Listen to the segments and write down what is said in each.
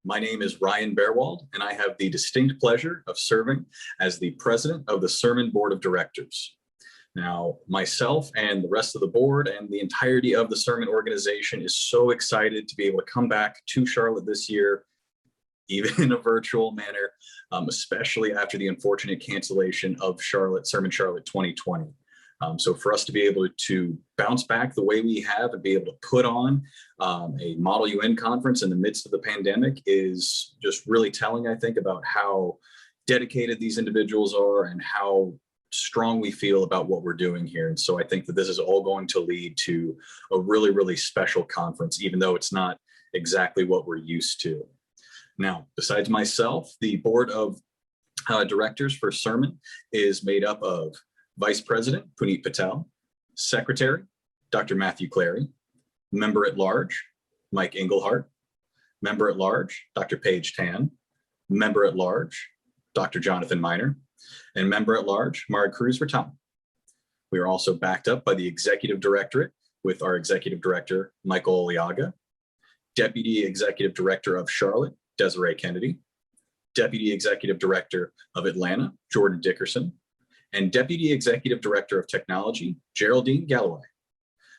My name is Ryan Baerwalde, and I have the distinct pleasure of serving as the president of the SRMUN Board of Directors. Now, myself and the rest of the board and the entirety of the SRMUN organization is so excited to be able to come back to Charlotte this year, even in a virtual manner, especially after the unfortunate cancellation of SRMUN Charlotte 2020. So for us to be able to bounce back the way we have and be able to put on a Model UN conference in the midst of the pandemic is just really telling, I think, about how dedicated these individuals are and how strong we feel about what we're doing here. And so I think that this is all going to lead to a really, really special conference, even though it's not exactly what we're used to. Now, besides myself, the board of directors for SRMUN is made up of Vice President Puneet Patel, Secretary Dr. Matthew Clary, Member at Large Mike Engelhardt, Member at Large Dr. Paige Tan, Member at Large Dr. Jonathan Miner, and Member at Large Mara Cruz-Raton. We are also backed up by the Executive Directorate with our Executive Director Michael Oliaga, Deputy Executive Director of Charlotte Desiree Kennedy, Deputy Executive Director of Atlanta Jordan Dickerson, and Deputy Executive Director of Technology, Geraldine Galloway.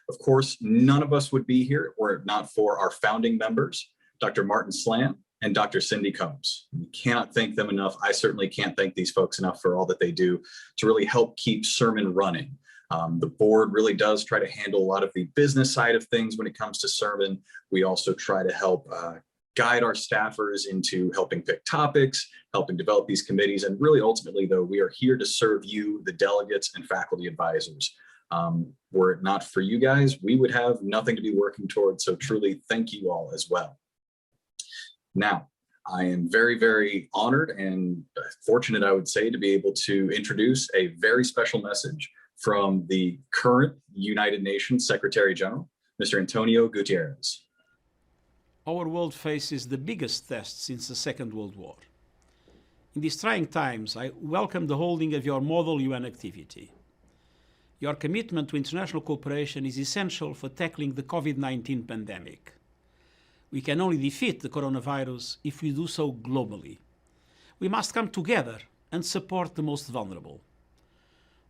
Of course, none of us would be here were it not for our founding members, Dr. Martin Slam and Dr. Cindy Combs. We cannot thank them enough. I certainly can't thank these folks enough for all that they do to really help keep SRMUN running. The board really does try to handle a lot of the business side of things when it comes to SRMUN. We also try to help guide our staffers into helping pick topics, helping develop these committees. And really, ultimately, though, we are here to serve you, the delegates and faculty advisors. Were it not for you guys, we would have nothing to be working towards. So truly, thank you all as well. Now, I am very, very honored and fortunate, I would say, to be able to introduce a very special message from the current United Nations Secretary General, Mr. Antonio Guterres. Our world faces the biggest test since the Second World War. In these trying times, I welcome the holding of your Model UN activity. Your commitment to international cooperation is essential for tackling the COVID-19 pandemic. We can only defeat the coronavirus if we do so globally. We must come together and support the most vulnerable.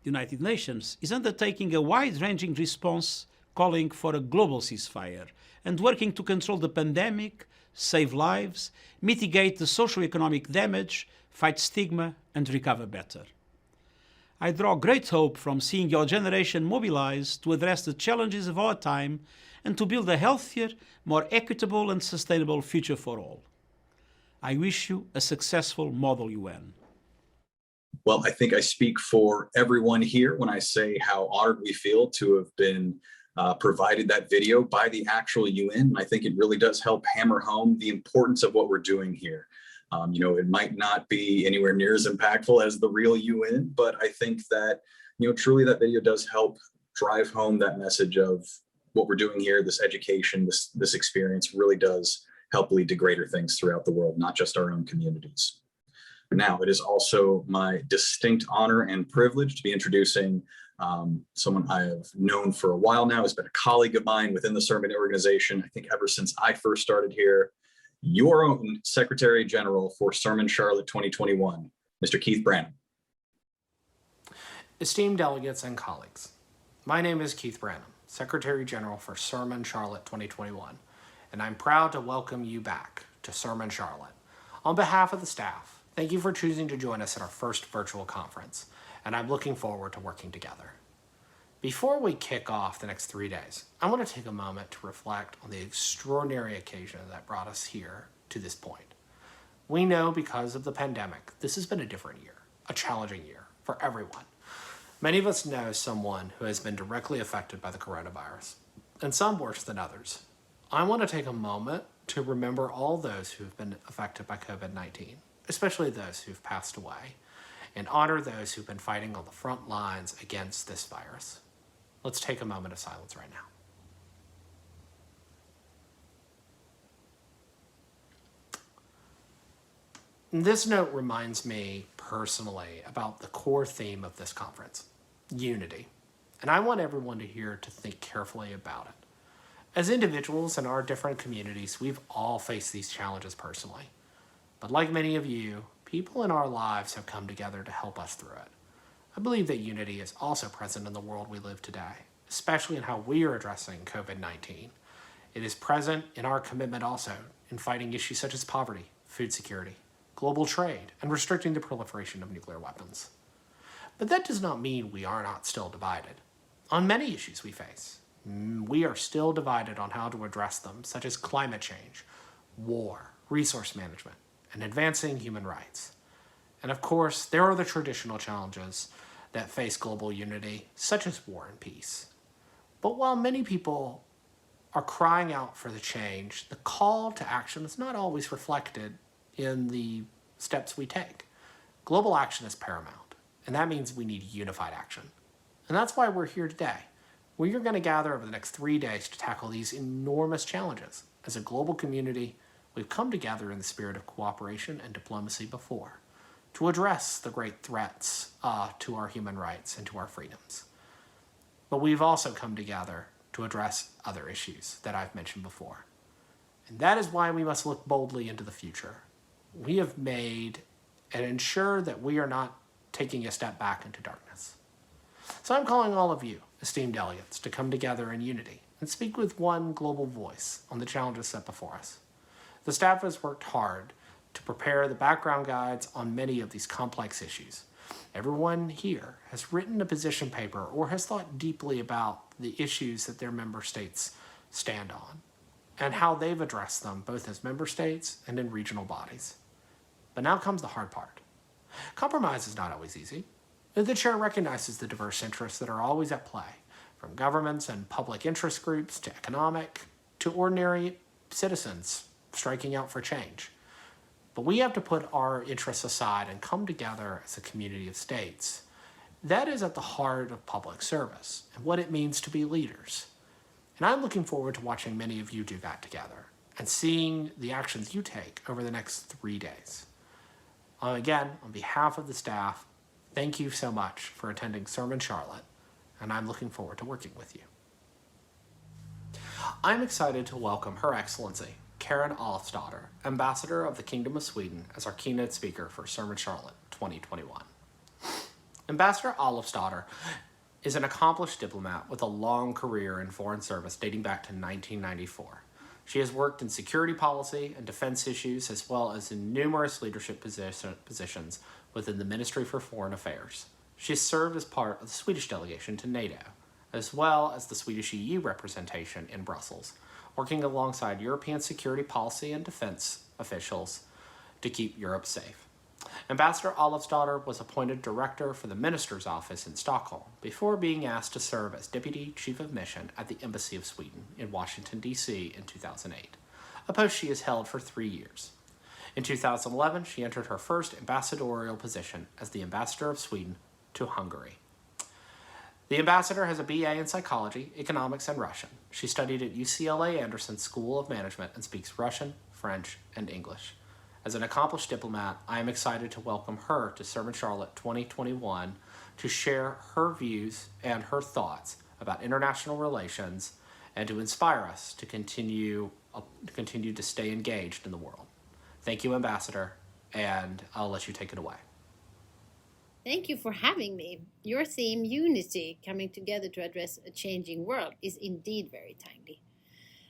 The United Nations is undertaking a wide-ranging response calling for a global ceasefire and working to control the pandemic, save lives, mitigate the socio-economic damage, fight stigma, and recover better. I draw great hope from seeing your generation mobilized to address the challenges of our time and to build a healthier, more equitable and sustainable future for all. I wish you a successful Model UN. Well, I think I speak for everyone here when I say how honored we feel to have been provided that video by the actual UN. And I think it really does help hammer home the importance of what we're doing here. It might not be anywhere near as impactful as the real UN, but I think that, truly that video does help drive home that message of what we're doing here, this education, this experience really does help lead to greater things throughout the world, not just our own communities. Now, it is also my distinct honor and privilege to be introducing someone I have known for a while now, has been a colleague of mine within the SRMUN organization, I think ever since I first started here, your own Secretary General for SRMUN Charlotte 2021, Mr. Keith Brannum. Esteemed delegates and colleagues, my name is Keith Brannum, Secretary General for SRMUN Charlotte 2021, and I'm proud to welcome you back to SRMUN Charlotte. On behalf of the staff, thank you for choosing to join us at our first virtual conference, and I'm looking forward to working together. Before we kick off the next 3 days, I want to take a moment to reflect on the extraordinary occasion that brought us here to this point. We know because of the pandemic, this has been a different year, a challenging year for everyone. Many of us know someone who has been directly affected by the coronavirus, and some worse than others. I want to take a moment to remember all those who have been affected by COVID-19, especially those who've passed away, and honor those who've been fighting on the front lines against this virus. Let's take a moment of silence right now. This note reminds me personally about the core theme of this conference, unity. And I want everyone to think carefully about it. As individuals in our different communities, we've all faced these challenges personally. But like many of you, people in our lives have come together to help us through it. I believe that unity is also present in the world we live today, especially in how we are addressing COVID-19. It is present in our commitment also in fighting issues such as poverty, food security, global trade, and restricting the proliferation of nuclear weapons. But that does not mean we are not still divided. On many issues we face, we are still divided on how to address them, such as climate change, war, resource management, and advancing human rights. And of course, there are the traditional challenges that face global unity, such as war and peace. But while many people are crying out for the change, the call to action is not always reflected in the steps we take. Global action is paramount, and that means we need unified action. And that's why we're here today. We are going to gather over the next 3 days to tackle these enormous challenges. As a global community, we've come together in the spirit of cooperation and diplomacy before to address the great threats to our human rights and to our freedoms. But we've also come together to address other issues that I've mentioned before. And that is why we must look boldly into the future. We have made and ensure that we are not taking a step back into darkness. So I'm calling all of you, esteemed delegates, to come together in unity and speak with one global voice on the challenges set before us. The staff has worked hard to prepare the background guides on many of these complex issues. Everyone here has written a position paper or has thought deeply about the issues that their member states stand on and how they've addressed them both as member states and in regional bodies. But now comes the hard part. Compromise is not always easy. The chair recognizes the diverse interests that are always at play, from governments and public interest groups to economic to ordinary citizens striking out for change. But we have to put our interests aside and come together as a community of states. That is at the heart of public service and what it means to be leaders. And I'm looking forward to watching many of you do that together and seeing the actions you take over the next 3 days. Again, on behalf of the staff, thank you so much for attending SRMUN Charlotte, and I'm looking forward to working with you. I'm excited to welcome Her Excellency Karin Olofsdotter, Ambassador of the Kingdom of Sweden, as our keynote speaker for SRMUN Charlotte 2021. Ambassador Olofsdotter is an accomplished diplomat with a long career in foreign service dating back to 1994. She has worked in security policy and defense issues, as well as in numerous leadership positions within the Ministry for Foreign Affairs. She has served as part of the Swedish delegation to NATO, as well as the Swedish EU representation in Brussels, working alongside European security policy and defense officials to keep Europe safe. Ambassador Olofsdotter was appointed director for the Minister's Office in Stockholm before being asked to serve as Deputy Chief of Mission at the Embassy of Sweden in Washington, D.C. in 2008, a post she has held for 3 years. In 2011, she entered her first ambassadorial position as the Ambassador of Sweden to Hungary. The ambassador has a BA in psychology, economics, and Russian. She studied at UCLA Anderson School of Management and speaks Russian, French, and English. As an accomplished diplomat, I am excited to welcome her to SRMUN Charlotte 2021 to share her views and her thoughts about international relations and to inspire us to continue to stay engaged in the world. Thank you, Ambassador, and I'll let you take it away. Thank you for having me. Your theme, unity, coming together to address a changing world, is indeed very timely.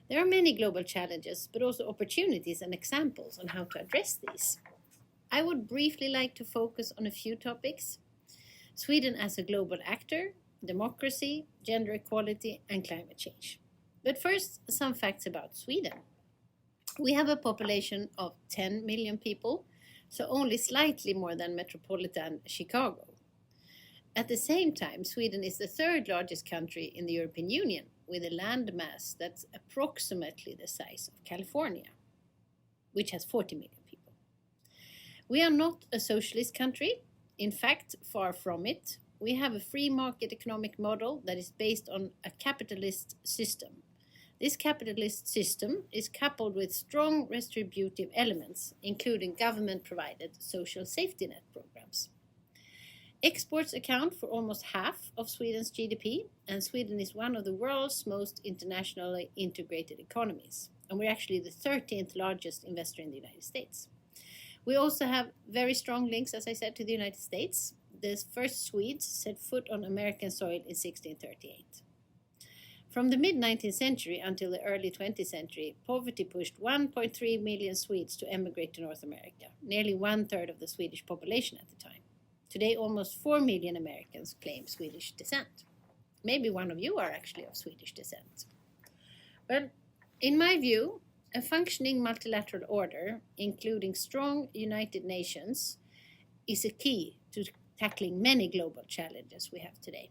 There are many global challenges, but also opportunities and examples on how to address these. I would briefly like to focus on a few topics: Sweden as a global actor, democracy, gender equality, and climate change. But first, some facts about Sweden. We have a population of 10 million people, so only slightly more than metropolitan Chicago. At the same time, Sweden is the third largest country in the European Union, with a land mass that's approximately the size of California, which has 40 million people. We are not a socialist country. In fact, far from it. We have a free market economic model that is based on a capitalist system. This capitalist system is coupled with strong redistributive elements, including government-provided social safety net programs. Exports account for almost half of Sweden's GDP, and Sweden is one of the world's most internationally integrated economies. And we're actually the 13th largest investor in the United States. We also have very strong links, as I said, to the United States. The first Swedes set foot on American soil in 1638. From the mid-19th century until the early 20th century, poverty pushed 1.3 million Swedes to emigrate to North America, nearly 1/3 of the Swedish population at the time. Today, almost 4 million Americans claim Swedish descent. Maybe one of you are actually of Swedish descent. Well, in my view, a functioning multilateral order, including strong United Nations, is a key to tackling many global challenges we have today.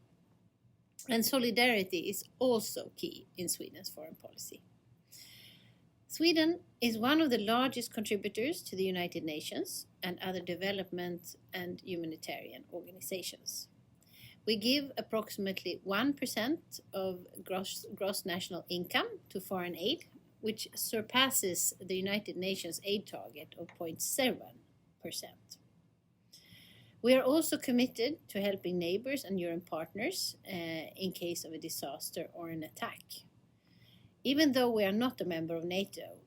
And solidarity is also key in Sweden's foreign policy. Sweden is one of the largest contributors to the United Nations and other development and humanitarian organizations. We give approximately 1% of gross national income to foreign aid, which surpasses the United Nations aid target of 0.7%. We are also committed to helping neighbors and UN partners in case of a disaster or an attack. Even though we are not a member of NATO,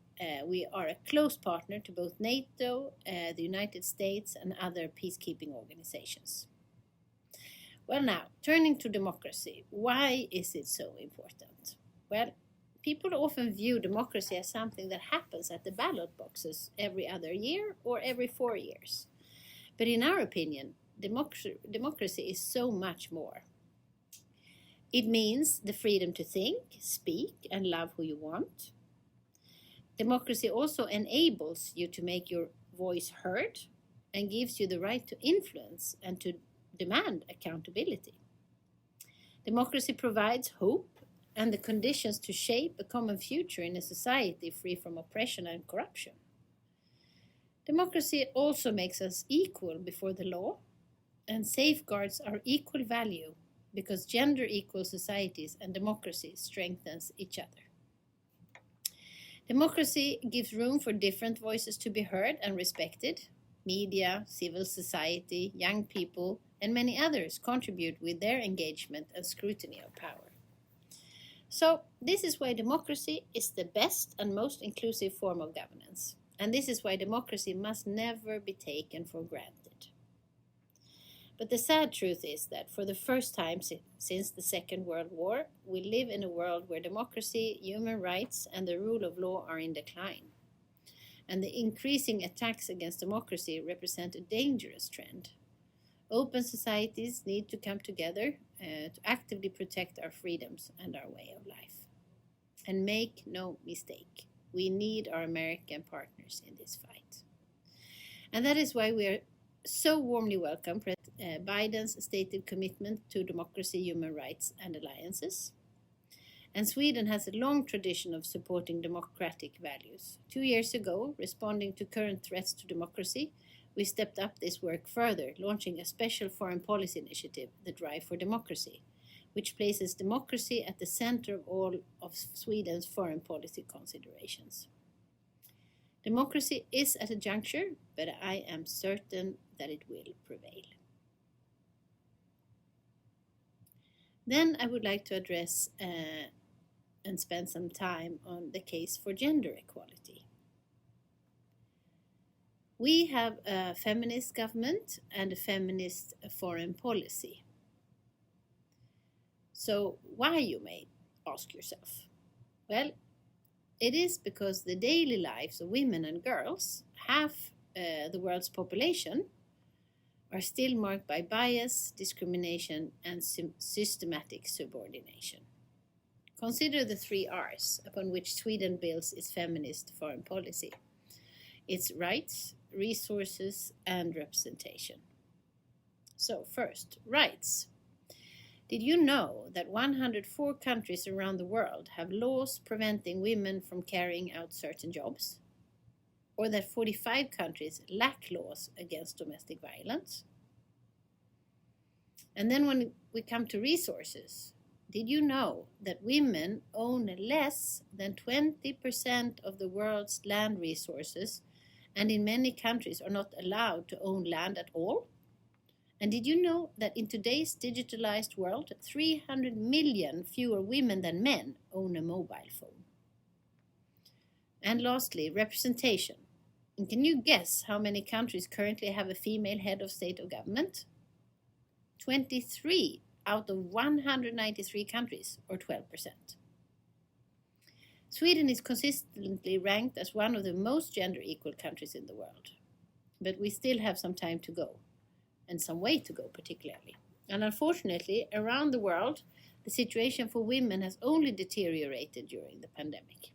we are a close partner to both NATO, the United States, and other peacekeeping organizations. Well, now, turning to democracy, why is it so important? Well, people often view democracy as something that happens at the ballot boxes every other year or every 4 years. But in our opinion, democracy is so much more. It means the freedom to think, speak, and love who you want. Democracy also enables you to make your voice heard and gives you the right to influence and to demand accountability. Democracy provides hope and the conditions to shape a common future in a society free from oppression and corruption. Democracy also makes us equal before the law and safeguards our equal value because gender-equal societies and democracy strengthens each other. Democracy gives room for different voices to be heard and respected. Media, civil society, young people, and many others contribute with their engagement and scrutiny of power. So, this is why democracy is the best and most inclusive form of governance. And this is why democracy must never be taken for granted. But the sad truth is that for the first time since the Second World War, we live in a world where democracy, human rights, and the rule of law are in decline. And the increasing attacks against democracy represent a dangerous trend. Open societies need to come together to actively protect our freedoms and our way of life. And make no mistake, we need our American partners in this fight. And that is why we are so warmly welcome President Biden's stated commitment to democracy, human rights, and alliances. And Sweden has a long tradition of supporting democratic values. 2 years ago, responding to current threats to democracy, we stepped up this work further, launching a special foreign policy initiative, the Drive for Democracy, which places democracy at the center of all of Sweden's foreign policy considerations. Democracy is at a juncture, but I am certain that it will prevail. Then I would like to address and spend some time on the case for gender equality. We have a feminist government and a feminist foreign policy. So why, you may ask yourself? Well, it is because the daily lives of women and girls, half the world's population, are still marked by bias, discrimination, and systematic subordination. Consider the 3 R's upon which Sweden builds its feminist foreign policy. Its rights, resources, and representation. So first, rights. Did you know that 104 countries around the world have laws preventing women from carrying out certain jobs? Or that 45 countries lack laws against domestic violence? And then when we come to resources, did you know that women own less than 20% of the world's land resources, and in many countries are not allowed to own land at all? And did you know that in today's digitalized world, 300 million fewer women than men own a mobile phone? And lastly, representation. And can you guess how many countries currently have a female head of state or government? 23 out of 193 countries, or 12%. Sweden is consistently ranked as one of the most gender-equal countries in the world. But we still have some time to go, and some way to go particularly. And unfortunately, around the world, the situation for women has only deteriorated during the pandemic.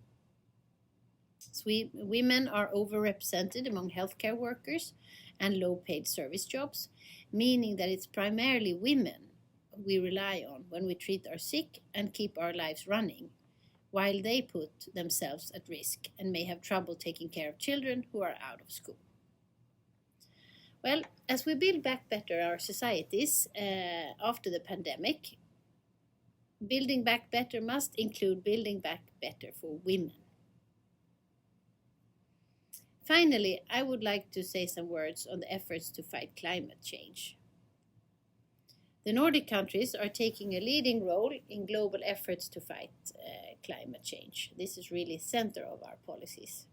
Women are overrepresented among healthcare workers and low-paid service jobs, meaning that it's primarily women we rely on when we treat our sick and keep our lives running, while they put themselves at risk and may have trouble taking care of children who are out of school. Well, as we build back better our societies after the pandemic, building back better must include building back better for women. Finally, I would like to say some words on the efforts to fight climate change. The Nordic countries are taking a leading role in global efforts to fight climate change. This is really the center of our policies.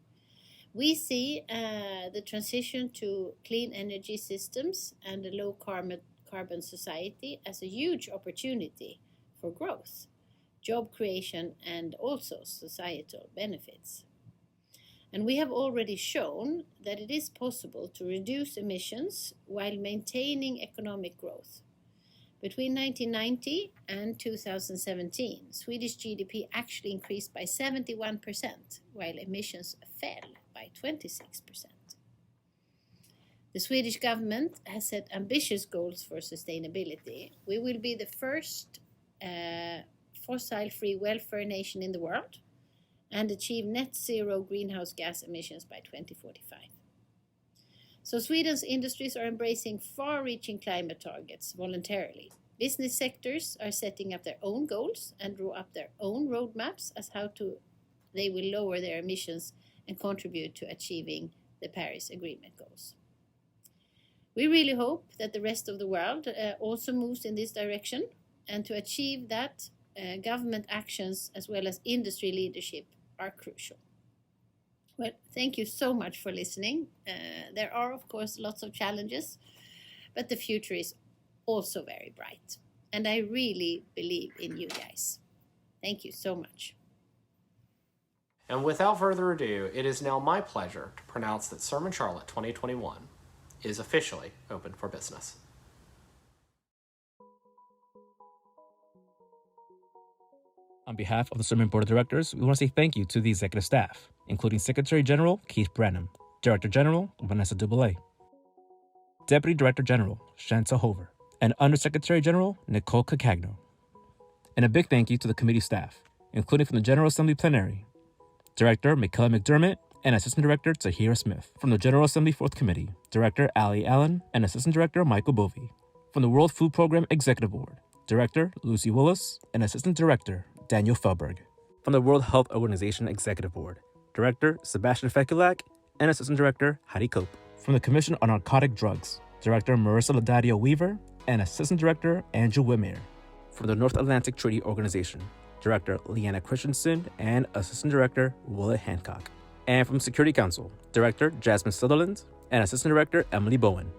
We see the transition to clean energy systems and a low carbon society as a huge opportunity for growth, job creation, and also societal benefits. And we have already shown that it is possible to reduce emissions while maintaining economic growth. Between 1990 and 2017, Swedish GDP actually increased by 71%, while emissions fell by 26%. The Swedish government has set ambitious goals for sustainability. We will be the first fossil-free welfare nation in the world and achieve net zero greenhouse gas emissions by 2045. So Sweden's industries are embracing far-reaching climate targets voluntarily. Business sectors are setting up their own goals and draw up their own roadmaps as they will lower their emissions and contribute to achieving the Paris Agreement goals. We really hope that the rest of the world also moves in this direction, and to achieve that, government actions as well as industry leadership are crucial. Well, thank you so much for listening. There are, of course, lots of challenges, but the future is also very bright. And I really believe in you guys. Thank you so much. And without further ado, it is now my pleasure to pronounce that SRMUN Charlotte 2021 is officially open for business. On behalf of the SRMUN Board of Directors, we want to say thank you to the executive staff, including Secretary General Keith Brannum, Director General Vanessa Dubélé, Deputy Director General Chantal Hover, and Undersecretary General Nicole Cacagno. And a big thank you to the committee staff, including from the General Assembly Plenary, Director Michaela McDermott and Assistant Director Tahira Smith. From the General Assembly Fourth Committee, Director Ali Allen and Assistant Director Michael Bovey. From the World Food Program Executive Board, Director Lucy Willis and Assistant Director Daniel Felberg. From the World Health Organization Executive Board, Director Sebastian Fekulak and Assistant Director Heidi Cope. From the Commission on Narcotic Drugs, Director Marissa Laudadio Weaver and Assistant Director Andrew Wimmer. From the North Atlantic Treaty Organization, Director Leanna Christensen and Assistant Director Willett Hancock. And from Security Council, Director Jasmine Sutherland and Assistant Director Emily Bowen.